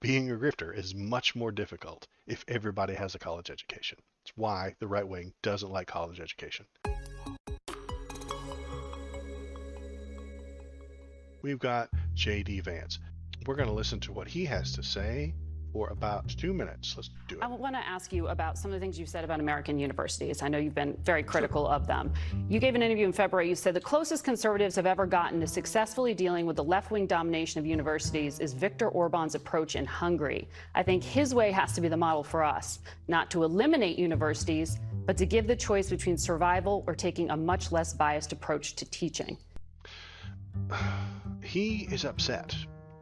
Being a grifter is much more difficult if everybody has a college education. It's why the right wing doesn't like college education. We've got JD Vance. We're going to listen to what he has to say for about 2 minutes. Let's do it. I want to ask you about some of the things you said about American universities. I know you've been very critical of them. You gave an interview in February. You said the closest conservatives have ever gotten to successfully dealing with the left-wing domination of universities is Viktor Orban's approach in Hungary. I think his way has to be the model for us, not to eliminate universities, but to give the choice between survival or taking a much less biased approach to teaching. He is upset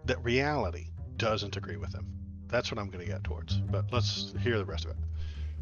that reality doesn't agree with him. That's what I'm going to get towards, but let's hear the rest of it.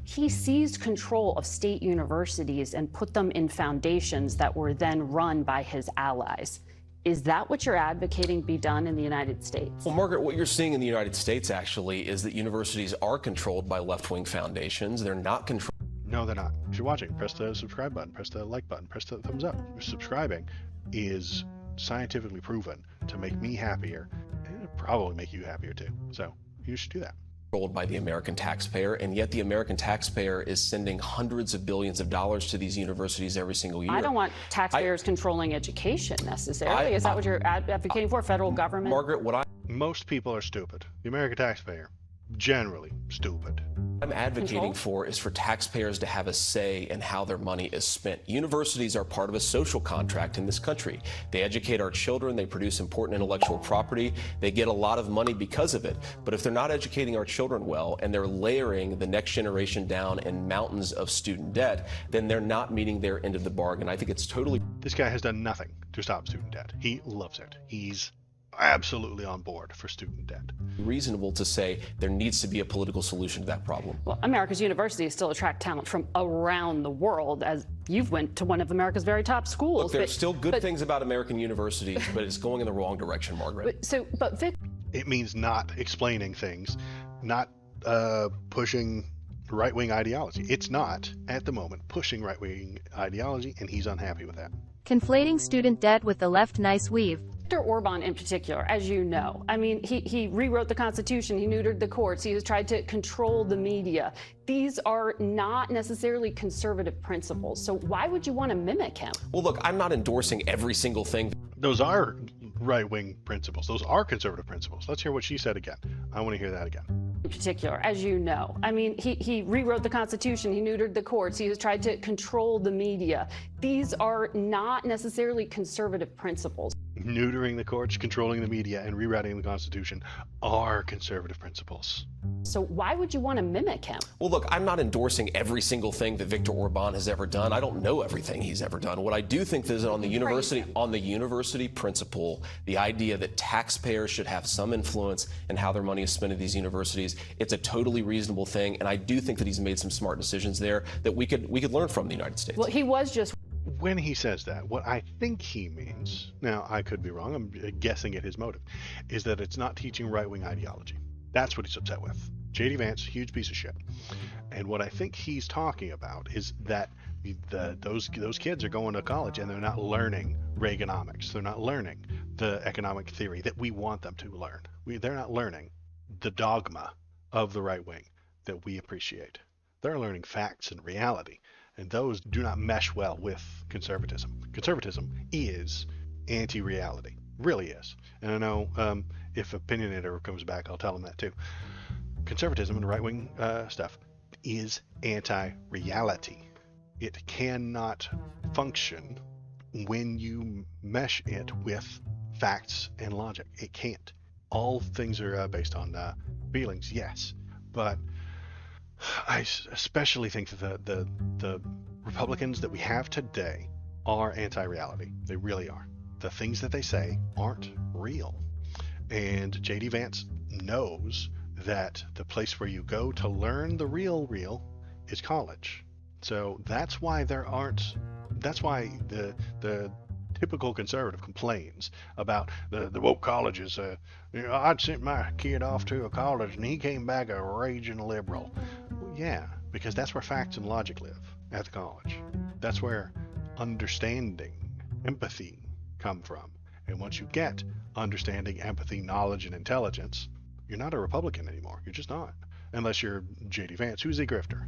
He seized control of state universities and put them in foundations that were then run by his allies. Is that what you're advocating be done in the United States? Well, Margaret, what you're seeing in the United States actually is that universities are controlled by left-wing foundations. They're not controlled. No, they're not. If you're watching, press the subscribe button, press the like button, press the thumbs up. Subscribing is scientifically proven to make me happier, and it'll probably make you happier too. So you should do that. Controlled by the American taxpayer, and yet the American taxpayer is sending hundreds of billions of dollars to these universities every single year. I don't want taxpayers controlling education necessarily. Is that what you're advocating for, federal government? Margaret, Most people are stupid. The American taxpayer, generally stupid. I'm advocating for is for taxpayers to have a say in how their money is spent. Universities are part of a social contract in this country. They educate our children, they produce important intellectual property, they get a lot of money because of it. But if they're not educating our children well and they're layering the next generation down in mountains of student debt, then they're not meeting their end of the bargain. I think it's totally... This guy has done nothing to stop student debt. He loves it. He's absolutely on board for student debt. reasonable to say there needs to be a political solution to that problem. Well, America's universities still attract talent from around the world, as you've went to one of America's very top schools. Look, there's still good things about American universities, but it's going in the wrong direction, Margaret. But Vic... It means not explaining things, not pushing right-wing ideology. It's not, at the moment, pushing right-wing ideology, and he's unhappy with that. Conflating student debt with the left nice weave. Viktor Orban in particular, as you know, I mean, he rewrote the Constitution, he neutered the courts, he has tried to control the media. These are not necessarily conservative principles, so why would you want to mimic him? Well, look, I'm not endorsing every single thing. Those are right-wing principles. Those are conservative principles. Let's hear what she said again. I want to hear that again. In particular, as you know, I mean, he rewrote the Constitution, he neutered the courts, he has tried to control the media. These are not necessarily conservative principles. Neutering the courts, controlling the media, and rewriting the Constitution are conservative principles. So why would you want to mimic him? Well, look, I'm not endorsing every single thing that Viktor Orban has ever done. I don't know everything he's ever done. What I do think is that on the university principle, the idea that taxpayers should have some influence in how their money is spent at these universities, it's a totally reasonable thing, and I do think that he's made some smart decisions there that we could learn from the United States. Well, he was just... When he says that, what I think he means, now I could be wrong, I'm guessing at his motive, is that it's not teaching right-wing ideology. That's what he's upset with. JD Vance, huge piece of shit. And what I think he's talking about is that those kids are going to college and they're not learning Reaganomics. They're not learning the economic theory that we want them to learn. They're not learning the dogma of the right wing that we appreciate. They're learning facts and reality. And those do not mesh well with conservatism. Conservatism is anti-reality, really is. And I know if Opinionator comes back, I'll tell him that too. Conservatism and right-wing stuff is anti-reality. It cannot function when you mesh it with facts and logic. It can't. All things are based on feelings, yes, but I especially think that the Republicans that we have today are anti-reality. They really are. The things that they say aren't real. And JD Vance knows that the place where you go to learn the real is college. So that's why the typical conservative complains about the woke colleges. I'd sent my kid off to a college and he came back a raging liberal. Well, yeah, because that's where facts and logic live, at the college. That's where understanding, empathy come from. And once you get understanding, empathy, knowledge, and intelligence, You're not a Republican anymore. You're just not. Unless you're JD Vance, who's a grifter.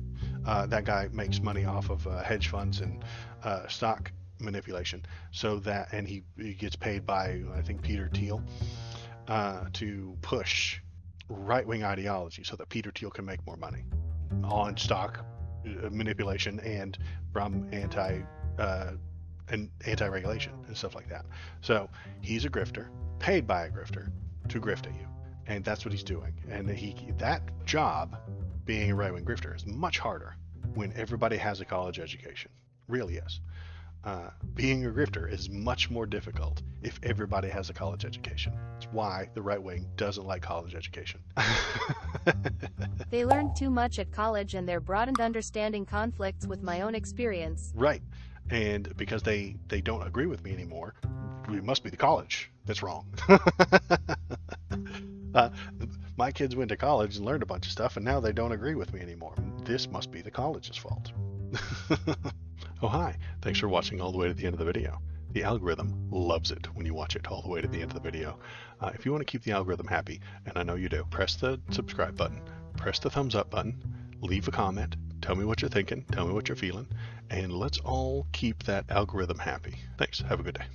That guy makes money off of hedge funds and stock manipulation. So that, and he gets paid by, I think, Peter Thiel to push right-wing ideology so that Peter Thiel can make more money on stock manipulation and from anti-regulation and stuff like that. So he's a grifter, paid by a grifter to grift at you, and that's what he's doing. And that job, being a right-wing grifter, is much harder when everybody has a college education. Really is. Being a grifter is much more difficult if everybody has a college education. It's why the right wing doesn't like college education. They learned too much at college and their broadened understanding conflicts with my own experience. Right. And because they don't agree with me anymore, it must be the college that's wrong. My kids went to college and learned a bunch of stuff, and now they don't agree with me anymore. This must be the college's fault. Oh, hi. Thanks for watching all the way to the end of the video. The algorithm loves it when you watch it all the way to the end of the video. If you want to keep the algorithm happy, and I know you do, press the subscribe button, press the thumbs up button, leave a comment, tell me what you're thinking, tell me what you're feeling, and let's all keep that algorithm happy. Thanks. Have a good day.